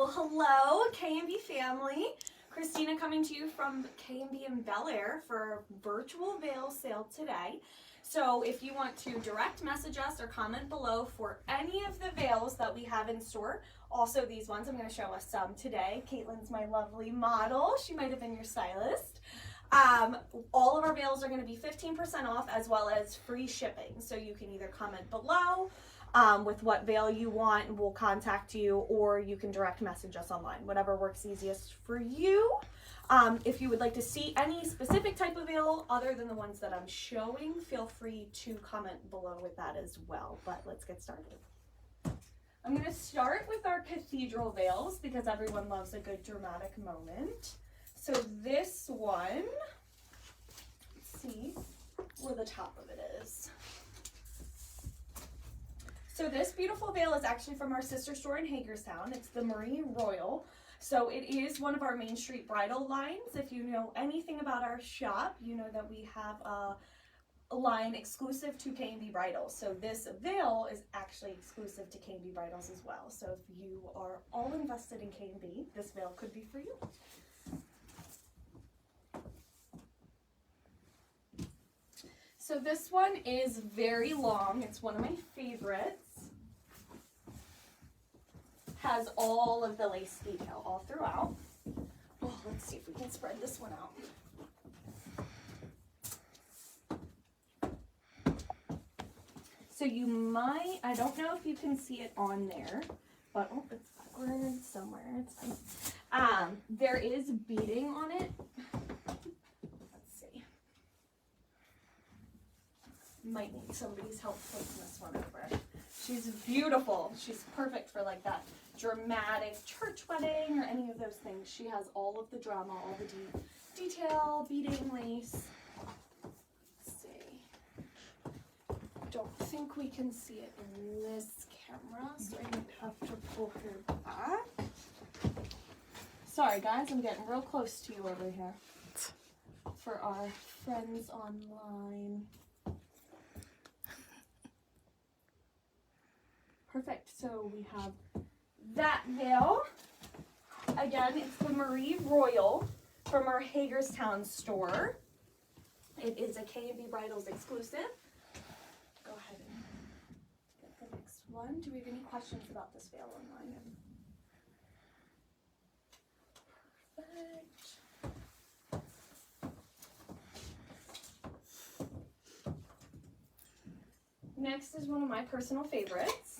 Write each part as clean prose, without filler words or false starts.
Well, hello, K&B family. Christina coming to you from K&B in Bel Air for a virtual veil sale today. So if you want to direct message us or comment below for any of the veils that we have in store, also these ones, I'm going to show us some today. Caitlin's my lovely model. She might have been your stylist. All of our veils are going to be 15% off as well as free shipping. So you can either comment below with what veil you want and we'll contact you, or you can direct message us online, whatever works easiest for you. If you would like to see any specific type of veil other than the ones that I'm showing, feel free to comment below with that as well. But let's get started. I'm going to start with our cathedral veils because everyone loves a good dramatic moment. So this one, let's see where the top of it is. So this beautiful veil is actually from our sister store in Hagerstown. It's the Marie Royal. So it is one of our Main Street bridal lines. If you know anything about our shop, you know that we have a line exclusive to K&B Bridals. So this veil is actually exclusive to K&B Bridals as well. So if you are all invested in K&B, this veil could be for you. So this one is very long. It's one of my favorites. Has all of the lace detail all throughout. Oh, let's see if we can spread this one out. So you might, I don't know if you can see it on there, but oh, it's backward somewhere. It's fine. There is beading on it. Might need somebody's help putting this one over. She's beautiful. She's perfect for like that dramatic church wedding or any of those things. She has all of the drama, all the detail, beading, lace. Let's see. Don't think we can see it in this camera, so I might have to pull her back. Sorry guys, I'm getting real close to you over here for our friends online. Perfect, so we have that veil. Again, it's the Marie Royal from our Hagerstown store. It is a K&B Bridals exclusive. Go ahead and get the next one. Do we have any questions about this veil online? Perfect. Next is one of my personal favorites.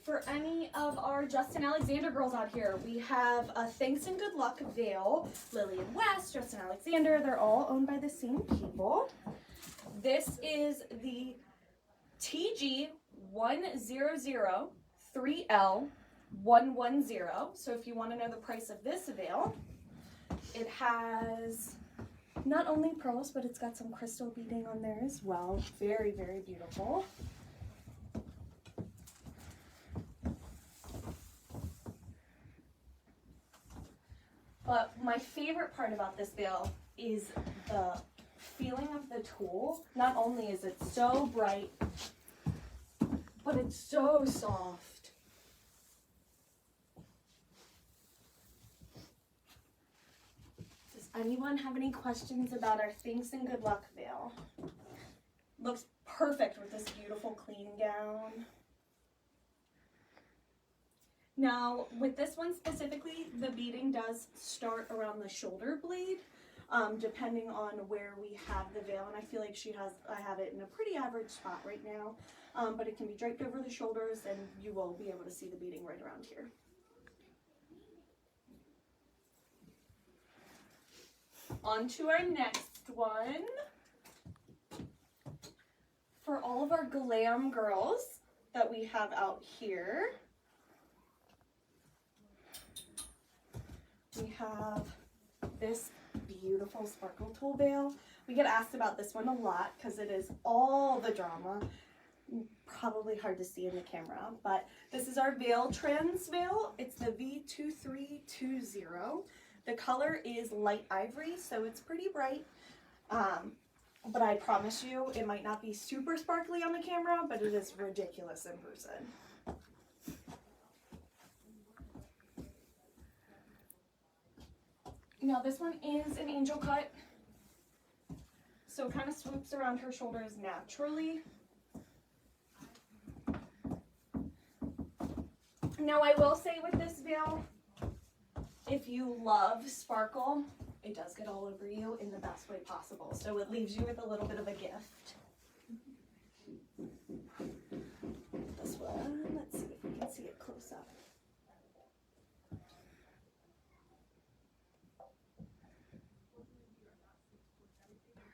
For any of our Justin Alexander girls out here, we have a Thanks and Good Luck veil. Lillian West, Justin Alexander, they're all owned by the same people. This is the TG 1003L110. So if you want to know the price of this veil, it has not only pearls, but it's got some crystal beading on there as well. Very, very beautiful. But my favorite part about this veil is the feeling of the tulle. Not only is it so bright, but it's so soft. Does anyone have any questions about our Thanks and Good Luck veil? Looks perfect with this beautiful clean gown. Now, with this one specifically, the beading does start around the shoulder blade, depending on where we have the veil. And I feel like I have it in a pretty average spot right now, but it can be draped over the shoulders and you will be able to see the beading right around here. On to our next one. For all of our glam girls that we have out here, we have this beautiful sparkle tulle veil. We get asked about this one a lot because it is all the drama. Probably hard to see in the camera, but this is our veil trends veil. It's the V2320. The color is light ivory, so it's pretty bright. But I promise you, it might not be super sparkly on the camera, but it is ridiculous in person. Now this one is an angel cut, so it kind of swoops around her shoulders naturally. Now I will say with this veil, if you love sparkle, it does get all over you in the best way possible. So it leaves you with a little bit of a gift. This one, let's see if we can see it close up.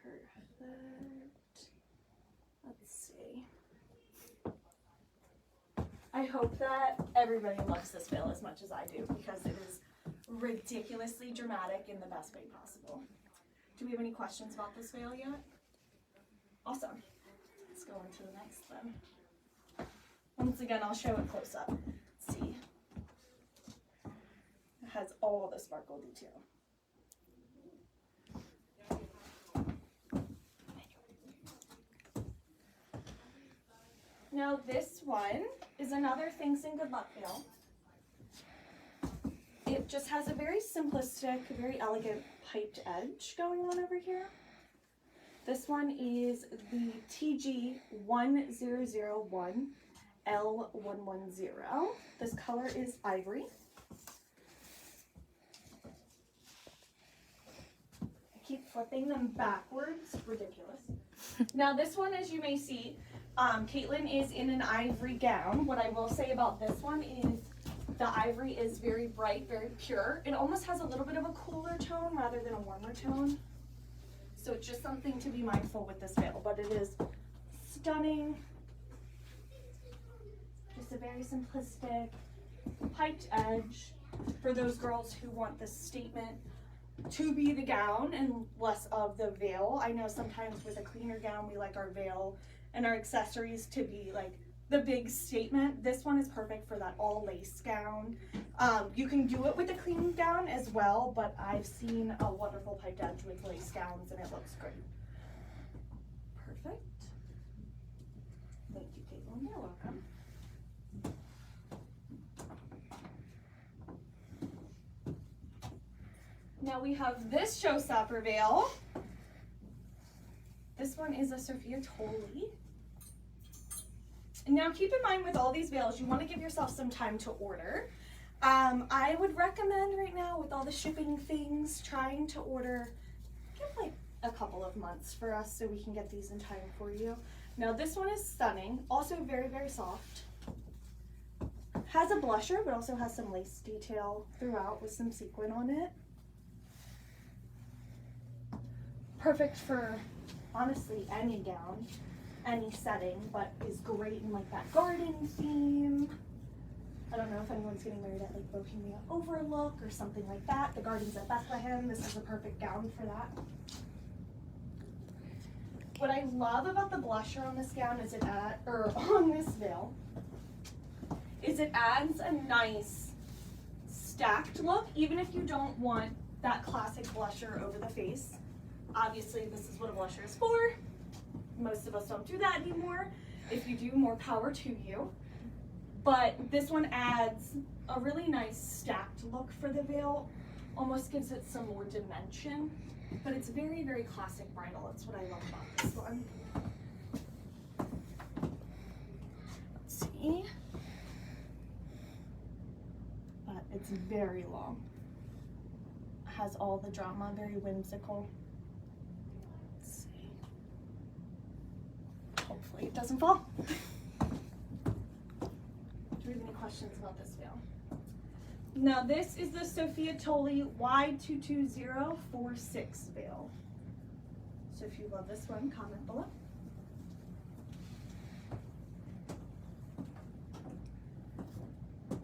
Perfect. Let's see. I hope that everybody loves this veil as much as I do, because it is ridiculously dramatic in the best way possible. Do we have any questions about this veil yet? Awesome. Let's go on to the next then. Once again, I'll show it close up. Let's see. It has all the sparkle detail. Now this one is another Thanks and Good Luck veil. It just has a very simplistic, very elegant piped edge going on over here. This one is the TG1001 L110. This color is ivory. I keep flipping them backwards, ridiculous. Now this one, as you may see, Caitlin is in an ivory gown. What I will say about this one is the ivory is very bright, very pure. It almost has a little bit of a cooler tone rather than a warmer tone. So it's just something to be mindful with this veil, but it is stunning. Just a very simplistic piped edge for those girls who want the statement to be the gown and less of the veil. I know sometimes with a cleaner gown, we like our veil and our accessories to be like the big statement. This one is perfect for that all lace gown. You can do it with a clean gown as well, but I've seen a wonderful piped edge with lace gowns and it looks great. Perfect. Thank you, Caitlin. You're welcome. Now we have this showstopper veil. This one is a Sophia Tolley. Now keep in mind with all these veils, you want to give yourself some time to order. I would recommend right now with all the shipping things, trying to order, give like a couple of months for us so we can get these in time for you. Now this one is stunning, also very, very soft. Has a blusher, but also has some lace detail throughout with some sequin on it. Perfect for honestly any gown, any setting, but is great in like that garden theme. I don't know if anyone's getting married at like Bohemia Overlook or something like that. The gardens at Bethlehem, this is a perfect gown for that. What I love about the blusher on this gown is on this veil, is it adds a nice stacked look, even if you don't want that classic blusher over the face. Obviously, this is what a blusher is for. Most of us don't do that anymore. If you do, more power to you. But this one adds a really nice stacked look for the veil. Almost gives it some more dimension. But it's very, very classic bridal. That's what I love about this one. Let's see. But it's very long. Has all the drama, very whimsical. Hopefully it doesn't fall. Do we have any questions about this veil? Now this is the Sophia Tolley Y22046 veil. So if you love this one, comment below.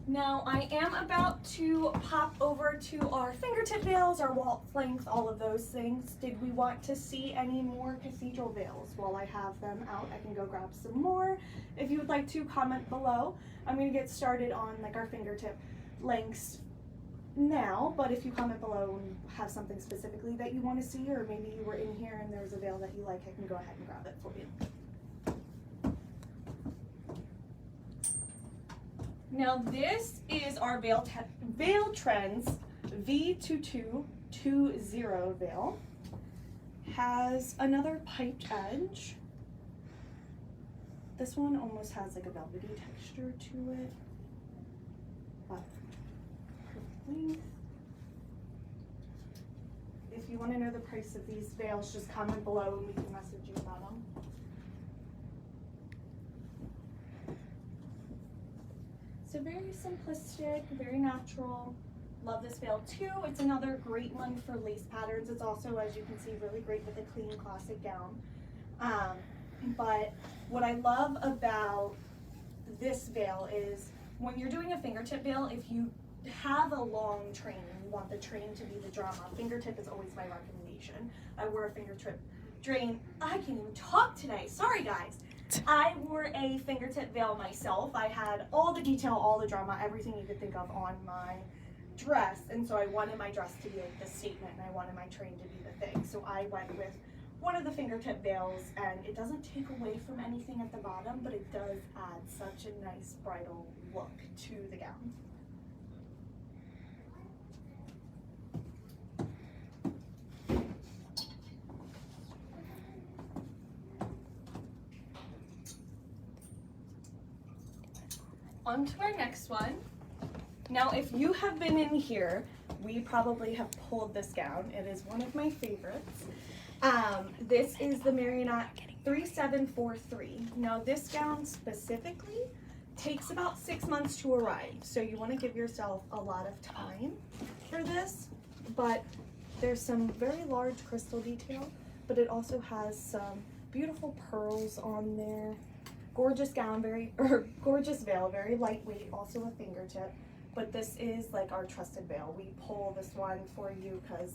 Now I am about to pop over to our fingertip veils, our waltz length, all of those things. Did we want to see any more cathedral veils? While I have them out, I can go grab some more. If you would like to, comment below. I'm going to get started on like our fingertip lengths now, but if you comment below and have something specifically that you want to see, or maybe you were in here and there's a veil that you like, I can go ahead and grab it for you. Now this is our Veil Trends V22 2-0 veil. Has another piped edge. This one almost has like a velvety texture to it. But length. If you want to know the price of these veils, just comment below and we can message you about them. So very simplistic, very natural. Love this veil too. It's another great one for lace patterns. It's also, as you can see, really great with a clean classic gown. But what I love about this veil is when you're doing a fingertip veil, if you have a long train and you want the train to be the drama, fingertip is always my recommendation. I wore a fingertip drain. I can't even talk today. Sorry guys. I wore a fingertip veil myself. I had all the detail, all the drama, everything you could think of on my dress, and so I wanted my dress to be like the statement and I wanted my train to be the thing. So I went with one of the fingertip veils, and it doesn't take away from anything at the bottom, but it does add such a nice bridal look to the gown. On to our next one. Now, if you have been in here, we probably have pulled this gown. It is one of my favorites. This is the Marionette 3743. Now, this gown specifically takes about 6 months to arrive, so you want to give yourself a lot of time for this, but there's some very large crystal detail, but it also has some beautiful pearls on there. Gorgeous gown, gorgeous veil, very lightweight, also a fingertip. But this is like our trusted veil. We pull this one for you because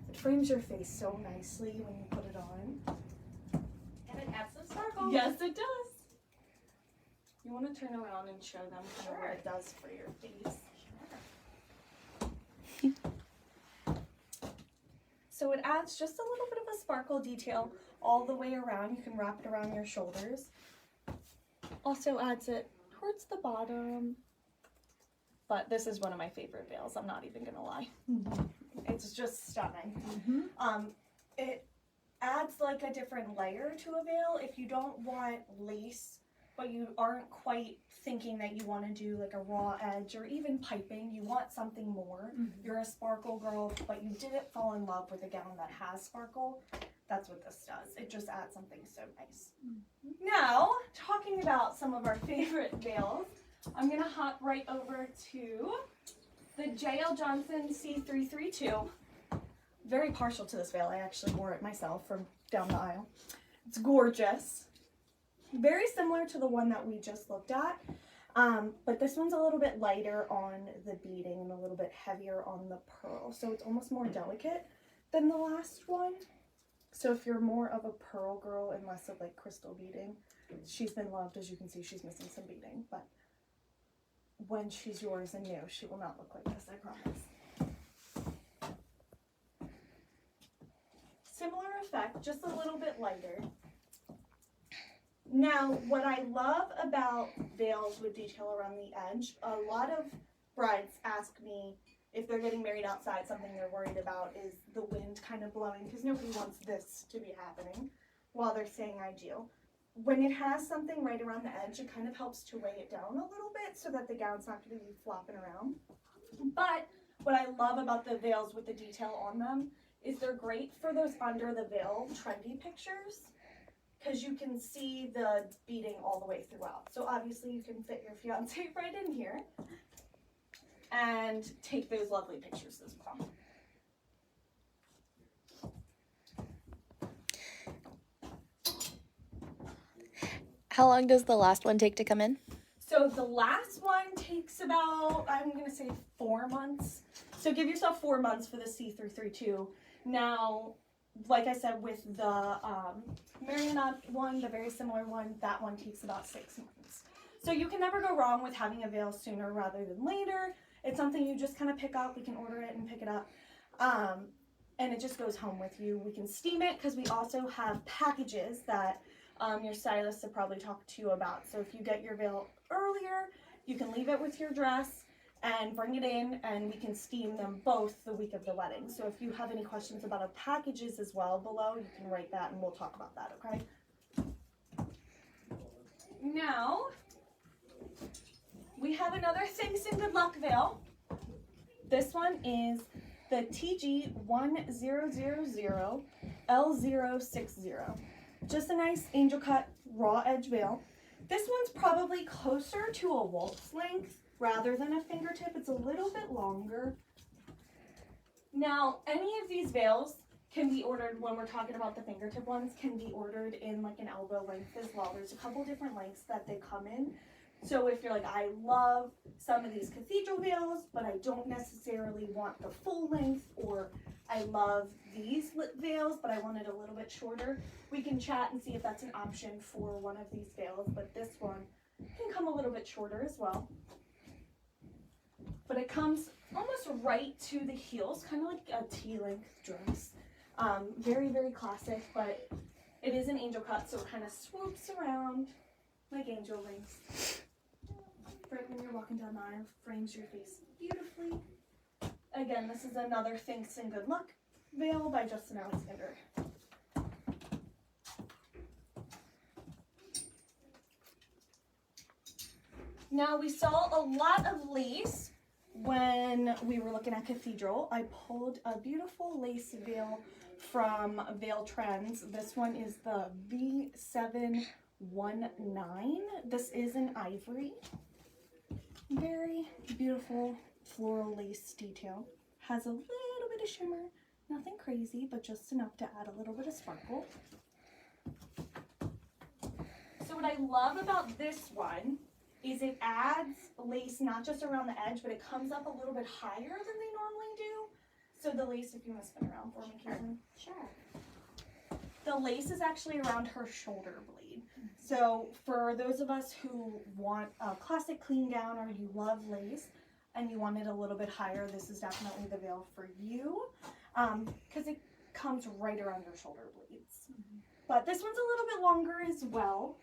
it frames your face so nicely when you put it on. And it adds some sparkle. Yes, it does. You want to turn around and show them kind of what it does for your face. Sure. So it adds just a little bit of a sparkle detail all the way around. You can wrap it around your shoulders. Also adds it towards the bottom. But this is one of my favorite veils, I'm not even gonna lie. Mm-hmm. It's just stunning. Mm-hmm. It adds like a different layer to a veil. If you don't want lace, but you aren't quite thinking that you want to do like a raw edge or even piping, you want something more. Mm-hmm. You're a sparkle girl, but you didn't fall in love with a gown that has sparkle. That's what this does. It just adds something so nice. Mm-hmm. Now, talking about some of our favorite veils, I'm going to hop right over to the J.L. Johnson C332. Very partial to this veil. I actually wore it myself from down the aisle. It's gorgeous. Very similar to the one that we just looked at, but this one's a little bit lighter on the beading and a little bit heavier on the pearl. So it's almost more delicate than the last one. So if you're more of a pearl girl and less of like crystal beading, she's been loved. As you can see, she's missing some beading, but when she's yours and new, she will not look like this, I promise. Similar effect, just a little bit lighter. Now, what I love about veils with detail around the edge, a lot of brides ask me if they're getting married outside, something they're worried about is the wind kind of blowing, because nobody wants this to be happening while they're saying I do. When it has something right around the edge, it kind of helps to weigh it down a little bit so that the gown's not going to be flopping around. But what I love about the veils with the detail on them is they're great for those under the veil trendy pictures, because you can see the beading all the way throughout. So obviously you can fit your fiance right in here and take those lovely pictures as well. How long does the last one take to come in? So the last one takes about, I'm going to say 4 months. So give yourself 4 months for the C332. Now, like I said, with the Marionette one, the very similar one, that one takes about 6 months. So you can never go wrong with having a veil sooner rather than later. It's something you just kind of pick up. We can order it and pick it up. And it just goes home with you. We can steam it because we also have packages that your stylist will probably talk to you about. So if you get your veil earlier, you can leave it with your dress and bring it in, and we can steam them both the week of the wedding. So if you have any questions about our packages as well below, you can write that and we'll talk about that, okay? Now, we have another Thanks and Good Luck veil. This one is the TG1000L060. Just a nice angel cut raw edge veil. This one's probably closer to a waltz length rather than a fingertip. It's a little bit longer. Now, any of these veils can be ordered, when we're talking about the fingertip ones, can be ordered in like an elbow length as well. There's a couple different lengths that they come in. So if you're like, I love some of these cathedral veils, but I don't necessarily want the full length, or I love these veils, but I want it a little bit shorter, we can chat and see if that's an option for one of these veils. But this one can come a little bit shorter as well. But it comes almost right to the heels, kind of like a T-length dress. Very, very classic, but it is an angel cut, so it kind of swoops around like angel wings. Right when you're walking down the aisle, frames your face beautifully. Again, this is another Thanks and Good Luck veil by Justin Alexander. Now, we saw a lot of lace when we were looking at Cathedral. I pulled a beautiful lace veil from Veil Trends. This one is the V719. This is an ivory. Very beautiful floral lace detail. Has a little bit of shimmer. Nothing crazy, but just enough to add a little bit of sparkle. So what I love about this one is it adds lace not just around the edge, but it comes up a little bit higher than they normally do. So the lace, if you want to spin around for me, Karen. Sure. The lace is actually around her shoulder blade. So for those of us who want a classic clean gown, or you love lace and you want it a little bit higher, this is definitely the veil for you, because it comes right around your shoulder blades. But this one's a little bit longer as well.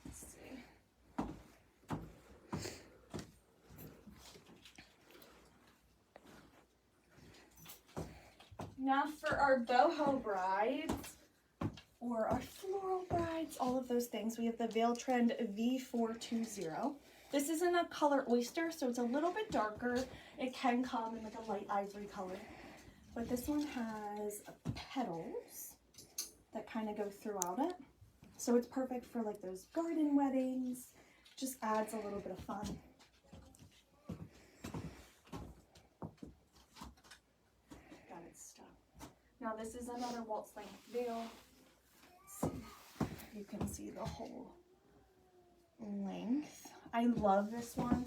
Let's see. Now for our boho brides, or our floral brides, all of those things, we have the Veil Trend V420. This is in a color oyster, so it's a little bit darker. It can come in like a light ivory color. But this one has petals that kind of go throughout it. So it's perfect for like those garden weddings. Just adds a little bit of fun. Got it stuck. Now this is another waltz length veil. You can see the whole length. I love this one.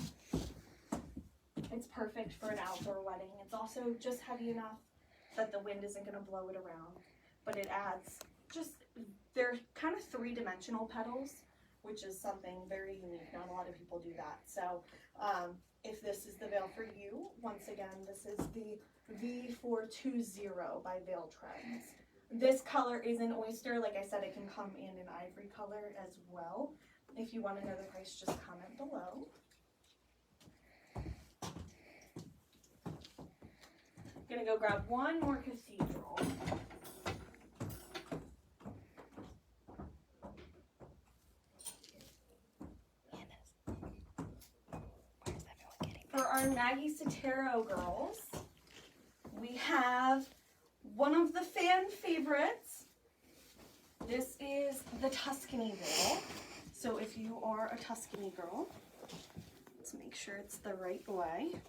It's perfect for an outdoor wedding. It's also just heavy enough that the wind isn't going to blow it around, but it adds just, they're kind of three-dimensional petals, which is something very unique. Not a lot of people do that. So if this is the veil for you, once again, this is the V420 by Veil Trends. This color is an oyster. Like I said, it can come in an ivory color as well. If you want to know the price, just comment below. I'm going to go grab one more cathedral. For our Maggie Sotero girls, we have one of the fan favorites. This is the Tuscany veil. So if you are a Tuscany girl, let's make sure it's the right way.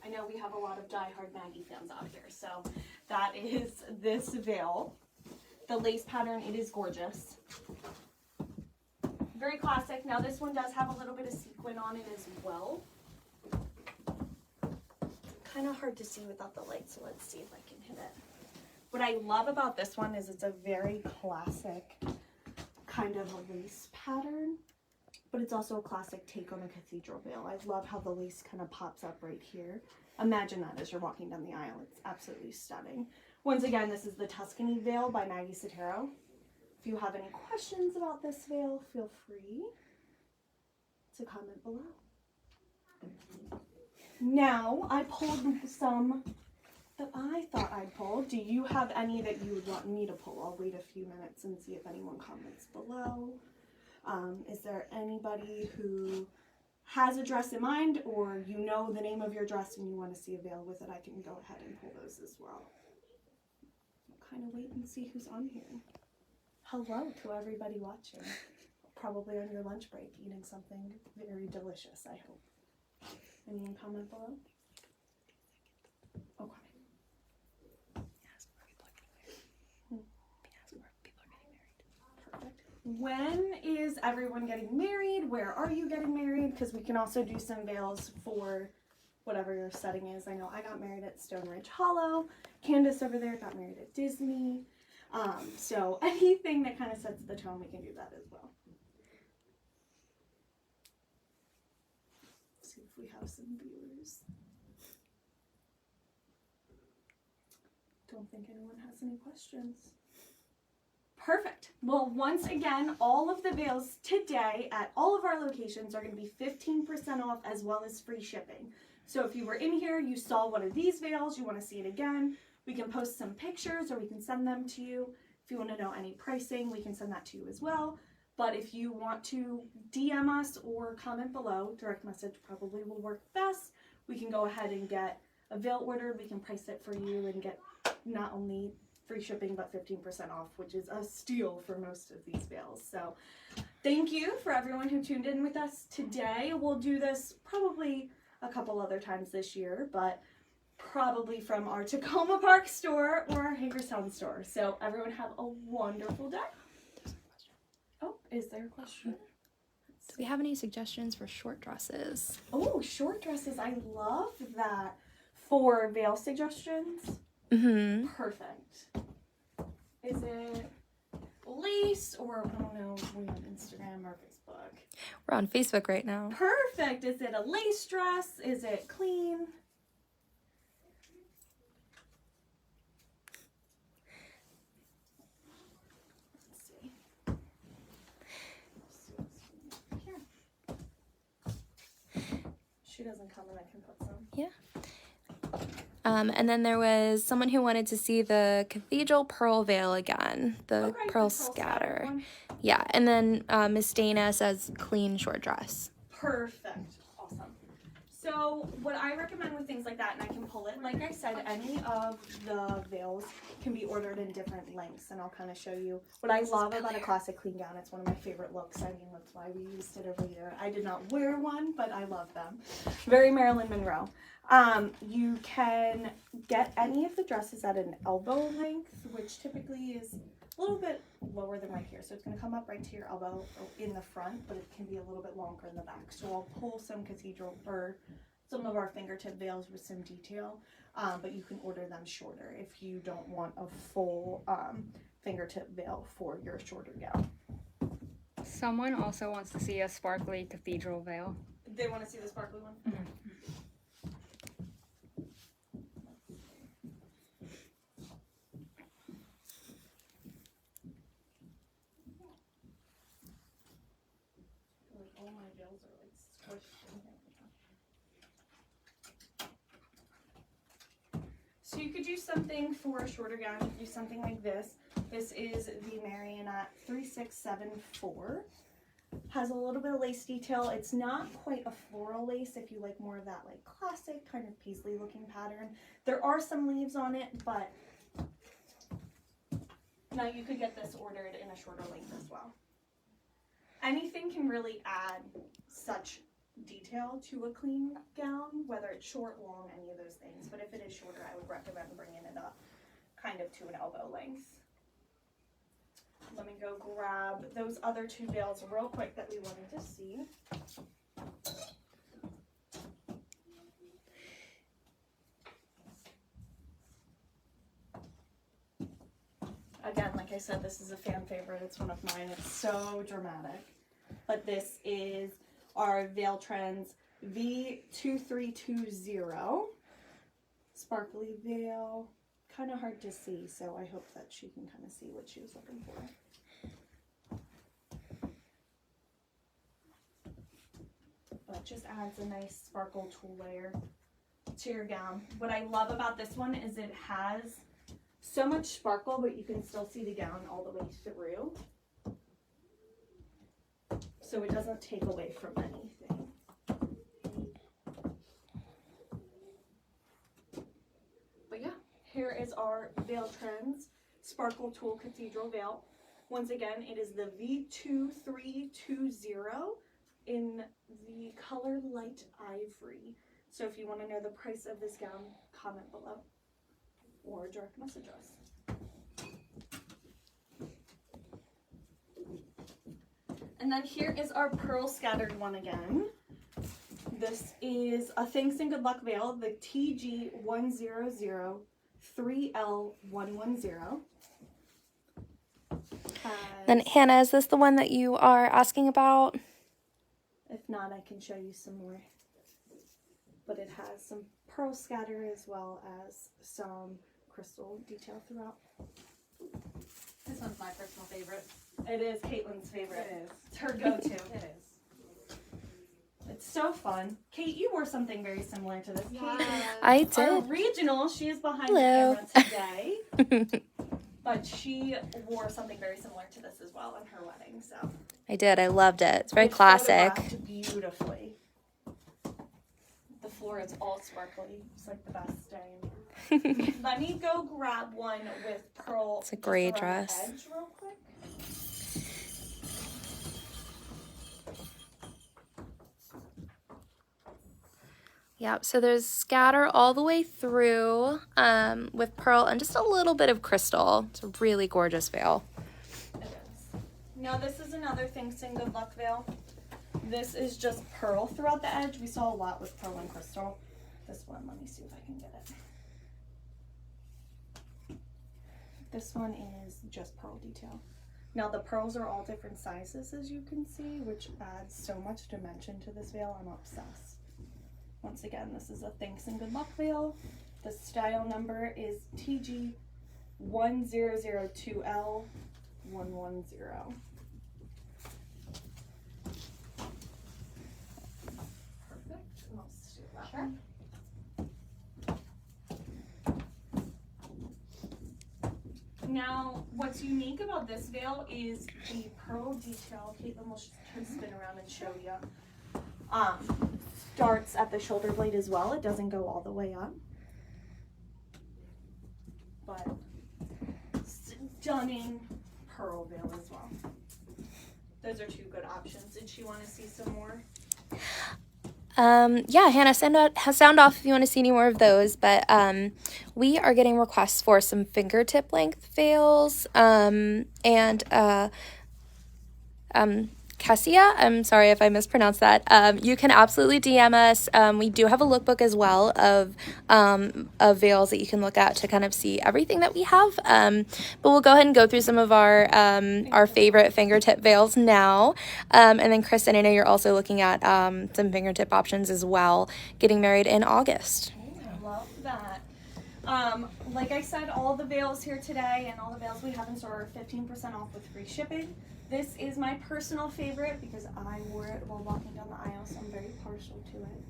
I know we have a lot of diehard Maggie fans out here, so that is this veil. The lace pattern, it is gorgeous. Very classic. Now this one does have a little bit of sequin on it as well. Kind of hard to see without the light, so let's see if I can hit it. What I love about this one is it's a very classic kind of a lace pattern, but it's also a classic take on a cathedral veil. I love how the lace kind of pops up right here. Imagine that as you're walking down the aisle. It's absolutely stunning. Once again, this is the Tuscany veil by Maggie Sotero. If you have any questions about this veil, feel free. to comment below. Now, I pulled some that I thought I'd pull. Do you have any that you would want me to pull? I'll wait a few minutes and see if anyone comments below. Is there anybody who has a dress in mind, or you know the name of your dress and you want to see a veil with it? I can go ahead and pull those as well. I'll kind of wait and see who's on here. Hello to everybody watching. Probably on your lunch break eating something very delicious, I hope. Anyone comment below? Okay. Perfect. When is everyone getting married? Where are you getting married? Because we can also do some veils for whatever your setting is. I know I got married at Stone Ridge Hollow. Candace over there got married at Disney. So anything that kind of sets the tone, we can do that as well. See if we have some viewers. Don't think anyone has any questions. Perfect. Well, once again, all of the veils today at all of our locations are going to be 15% off, as well as free shipping. So if you were in here, you saw one of these veils, you want to see it again, we can post some pictures or we can send them to you. If you want to know any pricing, we can send that to you as well. But if you want to DM us or comment below, direct message probably will work best. We can go ahead and get a veil ordered. We can price it for you and get not only free shipping, but 15% off, which is a steal for most of these veils. So thank you for everyone who tuned in with us today. We'll do this probably a couple other times this year, but probably from our Tacoma Park store or our Hagerstown store. So everyone have a wonderful day. Oh, is there a question? Do we have any suggestions for short dresses? Oh, short dresses. I love that. For veil suggestions? Mm-hmm. Perfect. Is it lace or, I don't know, we're on Instagram or Facebook? We're on Facebook right now. Perfect. Is it a lace dress? Is it clean? She doesn't come and I can put some. Yeah. And then there was someone who wanted to see the cathedral pearl veil again, the pearl scatter. Yeah, and then Miss Dana says clean short dress. Perfect. Awesome. So what I recommend with things like that, and I can pull it, like I said, any of the veils can be ordered in different lengths, and I'll kind of show you what I love about a classic clean gown. It's one of my favorite looks. I mean, that's why we used it every year. I did not wear one, but I love them. Very Marilyn Monroe. You can get any of the dresses at an elbow length, which typically is a little bit lower than right here. So it's going to come up right to your elbow in the front, but it can be a little bit longer in the back. So I'll pull some cathedral or some of our fingertip veils with some detail, but you can order them shorter if you don't want a full fingertip veil for your shorter gown. Someone also wants to see a sparkly cathedral veil. They want to see the sparkly one? Mm-hmm. All my veils are like squished in here. So you could do something for a shorter gown. You could do something like this. This is the Marionette 3674. Has a little bit of lace detail. It's not quite a floral lace if you like more of that like classic kind of paisley looking pattern. There are some leaves on it, but now you could get this ordered in a shorter length as well. Anything can really add such detail to a clean gown, whether it's short, long, any of those things. But if it is shorter, I would recommend bringing it up kind of to an elbow length. Let me go grab those other two veils real quick that we wanted to see. Again, like I said, this is a fan favorite. It's one of mine. It's so dramatic. But this is our Veil Trends V2320. Sparkly veil. Kind of hard to see, so I hope that she can kind of see what she was looking for. just adds a nice sparkle tulle layer to your gown. What I love about this one is it has so much sparkle, but you can still see the gown all the way through. So it doesn't take away from anything. But yeah, here is our Veil Trends Sparkle Tulle Cathedral Veil. Once again, it is the V2320 in the color Light Ivory. So if you want to know the price of this gown, comment below or direct message us. And then here is our pearl scattered one again. This is a Thanks and Good Luck Veil, the TG1003L110. Then Hannah, is this the one that you are asking about? If not, I can show you some more. But it has some pearl scatter as well as some crystal detail throughout. This one's my personal favorite. It is Caitlin's favorite. It is. It's her go-to. It is. It's so fun. Kate, you wore something very similar to this. Yes. I Our did. regional, she is behind Hello. the camera today. But she wore something very similar to this as well in her wedding. So I did. I loved it. It's very It's classic. photographed beautifully. The floor is all sparkly. It's like the best day. Let me go grab one with pearl. It's a gray just around the dress. edge real quick. Yep, so there's scatter all the way through with pearl and just a little bit of crystal. It's a really gorgeous veil. It is. Now this is another Thanks and Good Luck veil. This is just pearl throughout the edge. We saw a lot with pearl and crystal. This one, let me see if I can get it. This one is just pearl detail. Now the pearls are all different sizes, as you can see, which adds so much dimension to this veil. I'm obsessed. Once again, this is a Thanks and Good Luck veil. The style number is TG1002L110. Perfect. Let's do that one. Now, what's unique about this veil is the pearl detail. Caitlin will spin around and show you. Starts at the shoulder blade as well. It doesn't go all the way up. But stunning pearl veil as well. Those are two good options. Did she want to see some more? Yeah, Hannah, sound off if you want to see any more of those. But we are getting requests for some fingertip length veils Cassia, I'm sorry if I mispronounced that. You can absolutely DM us. We do have a lookbook as well of veils that you can look at to kind of see everything that we have. But we'll go ahead and go through some of our favorite fingertip veils now. And then Kristen, I know you're also looking at some fingertip options as well, getting married in August. I love that. Like I said, all the veils here today and all the veils we have in store are 15% off with free shipping. This is my personal favorite because I wore it while walking down the aisle, so I'm very partial to it.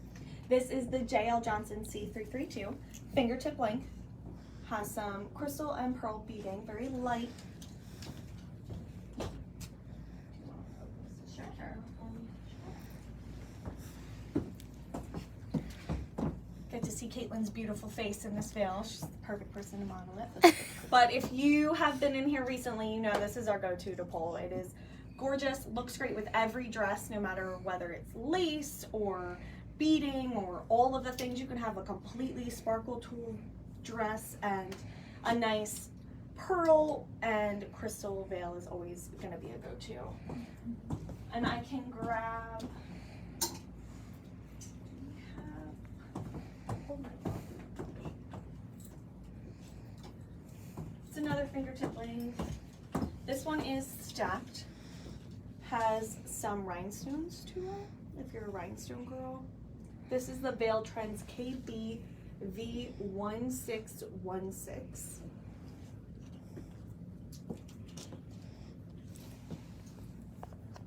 This is the JL Johnson C332. Fingertip length. Has some crystal and pearl beading. Very light. Get to see Caitlin's beautiful face in this veil. She's the perfect person to model it. But if you have been in here recently, you know this is our go-to to pull. It is gorgeous, looks great with every dress, no matter whether it's lace or beading or all of the things. You can have a completely sparkle tulle dress, and a nice pearl and crystal veil is always going to be a go-to. And I can grab... It's another fingertip length. This one is stacked. Has some rhinestones to it, if you're a rhinestone girl. This is the Veil Trends KB V1616.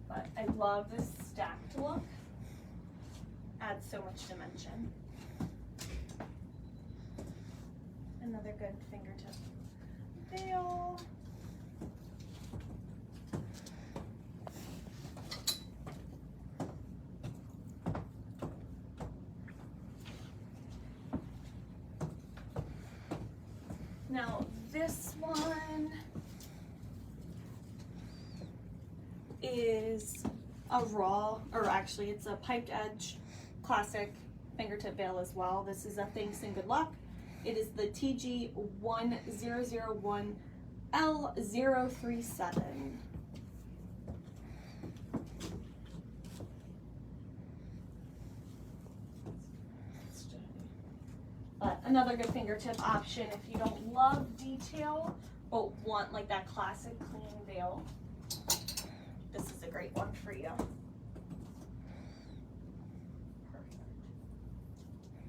But I love this stacked look. adds so much dimension. Another good fingertip veil. Now this one is a raw, or actually it's a piped edge classic fingertip veil as well. This is a Thanks and Good Luck. It is the TG1001L037. But another good fingertip option if you don't love detail but want like that classic clean veil. This is a great one for you. Perfect.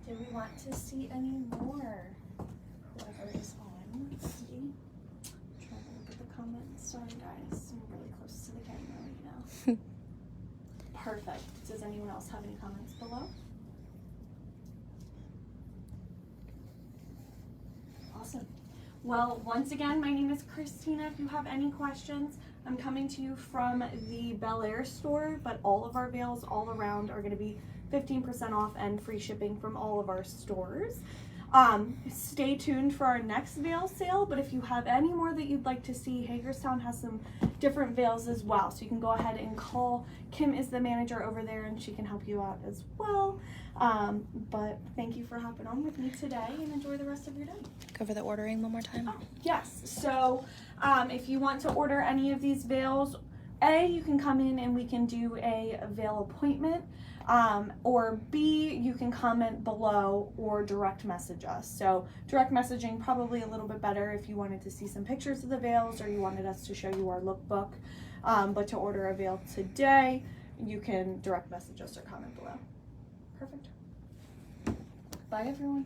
Do we want to see any more? Whoever is on. Let's see. Trying to look at the comments. Sorry guys, I'm really close to the camera right now. Perfect. Does anyone else have any comments below? Awesome. Well, once again, my name is Christina. If you have any questions, I'm coming to you from the Bel Air store, but all of our veils all around are going to be 15% off and free shipping from all of our stores. Stay tuned for our next veil sale, but if you have any more that you'd like to see, Hagerstown has some different veils as well, so you can go ahead and call. Kim is the manager over there and she can help you out as well. But thank you for hopping on with me today and enjoy the rest of your day. Go over the ordering one more time. Oh, yes, so if you want to order any of these veils, you can come in and we can do a veil appointment, or B, you can comment below or direct message us. So direct messaging probably a little bit better if you wanted to see some pictures of the veils or you wanted us to show you our lookbook. But to order a veil today, you can direct message us or comment below. Perfect. Bye everyone.